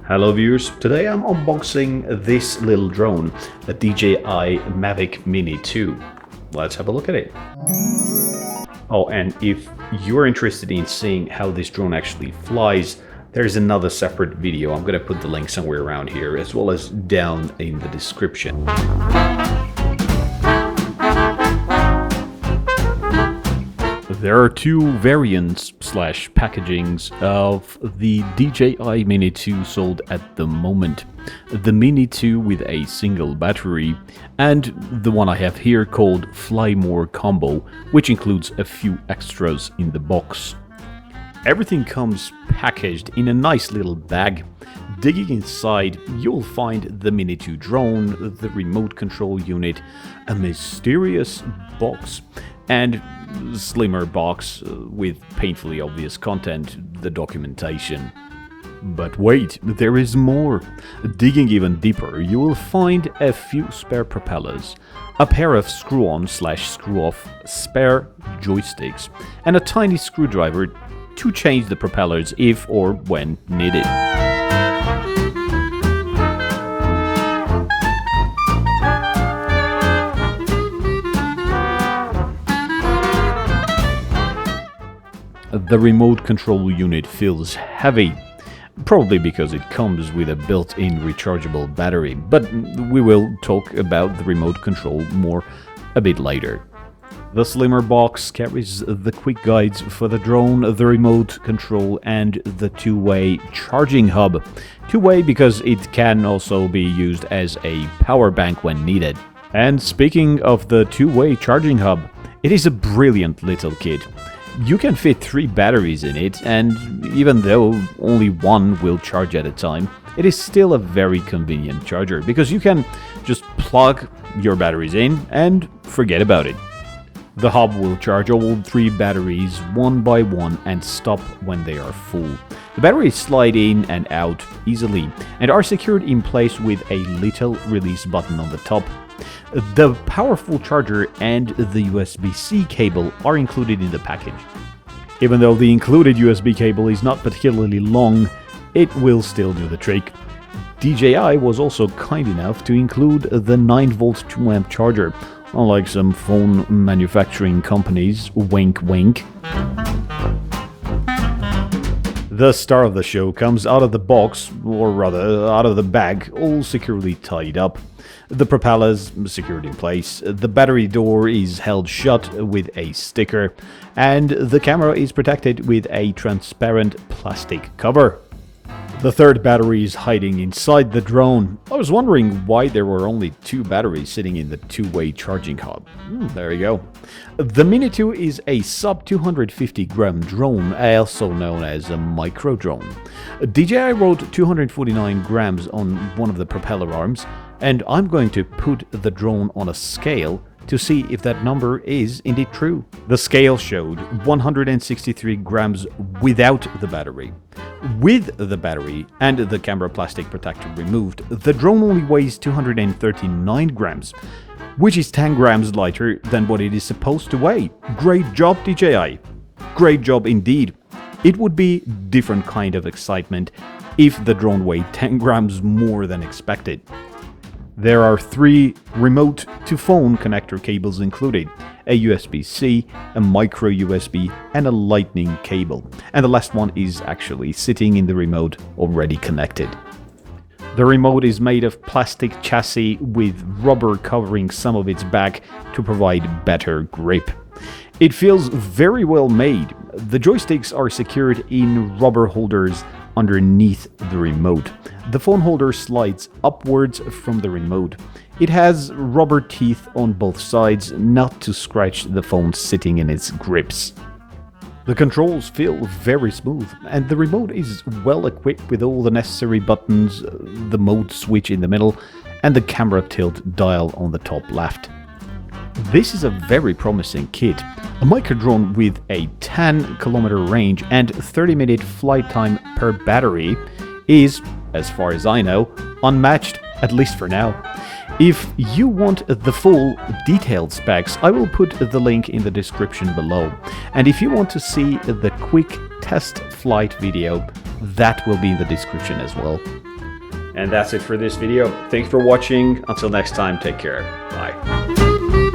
Hello viewers, today I'm unboxing this little drone, the DJI Mavic Mini 2. Let's have a look at it. Oh, and if you're interested in seeing how this drone actually flies, there's another separate video. I'm gonna put the link somewhere around here as well as down in the description. There are two variants / packagings of the DJI Mini 2 sold at the moment. The Mini 2 with a single battery and the one I have here called Fly More Combo, which includes a few extras in the box. Everything comes packaged in a nice little bag. Digging inside, you'll find the Mini 2 drone, the remote control unit, a mysterious box, and slimmer box with painfully obvious content, the documentation. But wait, there is more. Digging even deeper, you will find a few spare propellers, a pair of screw-on / screw-off spare joysticks, and a tiny screwdriver to change the propellers if or when needed. The remote control unit feels heavy, probably because it comes with a built-in rechargeable battery, but we will talk about the remote control more a bit later. The slimmer box carries the quick guides for the drone, the remote control, and the two-way charging hub. Two-way because it can also be used as a power bank when needed. And speaking of the two-way charging hub, it is a brilliant little kit. You can fit 3 batteries in it, and even though only one will charge at a time, it is still a very convenient charger because you can just plug your batteries in and forget about it. The hub will charge all 3 batteries one by one and stop when they are full. The batteries slide in and out easily and are secured in place with a little release button on the top. The powerful charger and the USB-C cable are included in the package. Even though the included USB cable is not particularly long, it will still do the trick. DJI was also kind enough to include the 9V 2A charger, unlike some phone manufacturing companies, wink wink. The star of the show comes out of the box, or rather out of the bag, all securely tied up. The propellers secured in place, the battery door is held shut with a sticker, and the camera is protected with a transparent plastic cover. The third battery is hiding inside the drone. I was wondering why there were only 2 batteries sitting in the two-way charging hub. There you go. The Mini 2 is a sub 250 gram drone, also known as a micro drone. DJI wrote 249 grams on one of the propeller arms, and I'm going to put the drone on a scale to see if that number is indeed true. The scale showed 163 grams without the battery. With the battery and the camera plastic protector removed, the drone only weighs 239 grams, which is 10 grams lighter than what it is supposed to weigh. Great job, DJI. Great job indeed. It would be different kind of excitement if the drone weighed 10 grams more than expected. There are 3 remote to phone connector cables included, a USB-C, a micro USB, and a lightning cable. And the last one is actually sitting in the remote already connected. The remote is made of plastic chassis with rubber covering some of its back to provide better grip. It feels very well made. The joysticks are secured in rubber holders underneath the remote. The phone holder slides upwards from the remote. It has rubber teeth on both sides, not to scratch the phone sitting in its grips. The controls feel very smooth, and the remote is well equipped with all the necessary buttons, the mode switch in the middle, and the camera tilt dial on the top left. This is a very promising kit. A micro drone with a 10-kilometer range and 30-minute flight time per battery is, as far as I know, unmatched, at least for now. If you want the full detailed specs, I will put the link in the description below. And if you want to see the quick test flight video, that will be in the description as well. And that's it for this video. Thanks for watching. Until next time, take care. Bye.